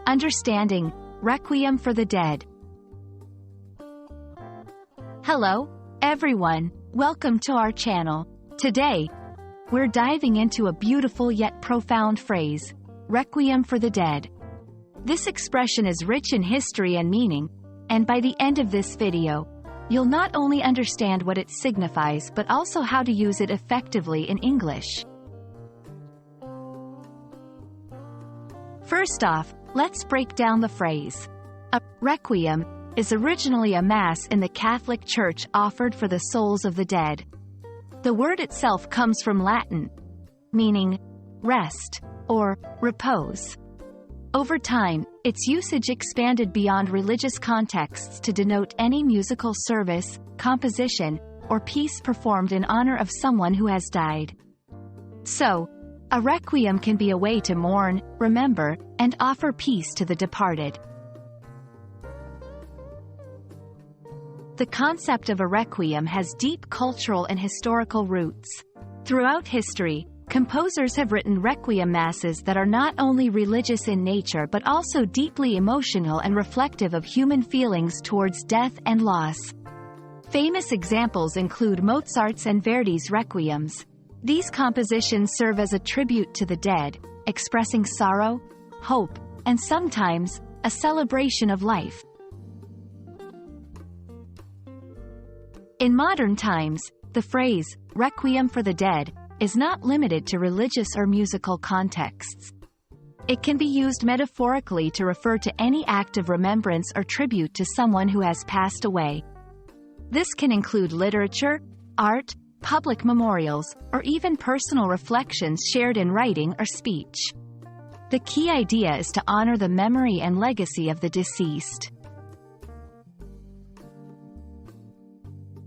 Understanding Requiem for the Dead. Hello, everyone. Welcome to our channel. Today, we're diving into a beautiful yet profound phrase, Requiem for the Dead. This expression is rich in history and meaning, and by the end of this video, you'll not only understand what it signifies but also how to use it effectively in English. First off, let's break down the phrase. A requiem is originally a mass in the Catholic Church offered for the souls of the dead. The word itself comes from Latin, meaning rest or repose. Over time, its usage expanded beyond religious contexts to denote any musical service, composition, or piece performed in honor of someone who has died. So, a requiem can be a way to mourn, remember, and offer peace to the departed. The concept of a requiem has deep cultural and historical roots. Throughout history, composers have written requiem masses that are not only religious in nature but also deeply emotional and reflective of human feelings towards death and loss. Famous examples include Mozart's and Verdi's requiems. These compositions serve as a tribute to the dead, expressing sorrow, hope, and sometimes, a celebration of life. In modern times, the phrase, Requiem for the Dead, is not limited to religious or musical contexts. It can be used metaphorically to refer to any act of remembrance or tribute to someone who has passed away. This can include literature, art, public memorials, or even personal reflections shared in writing or speech. The key idea is to honor the memory and legacy of the deceased.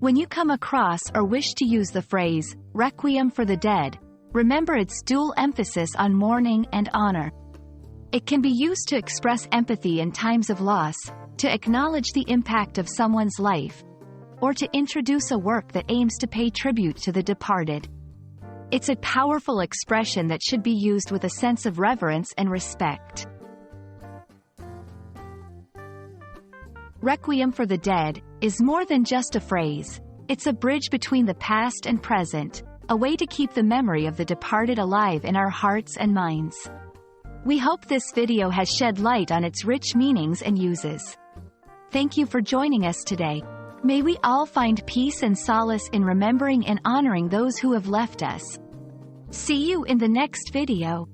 When you come across or wish to use the phrase, Requiem for the Dead, remember its dual emphasis on mourning and honor. It can be used to express empathy in times of loss, to acknowledge the impact of someone's life, or to introduce a work that aims to pay tribute to the departed. It's a powerful expression that should be used with a sense of reverence and respect. Requiem for the Dead is more than just a phrase. It's a bridge between the past and present, a way to keep the memory of the departed alive in our hearts and minds. We hope this video has shed light on its rich meanings and uses. Thank you for joining us today. May we all find peace and solace in remembering and honoring those who have left us. See you in the next video.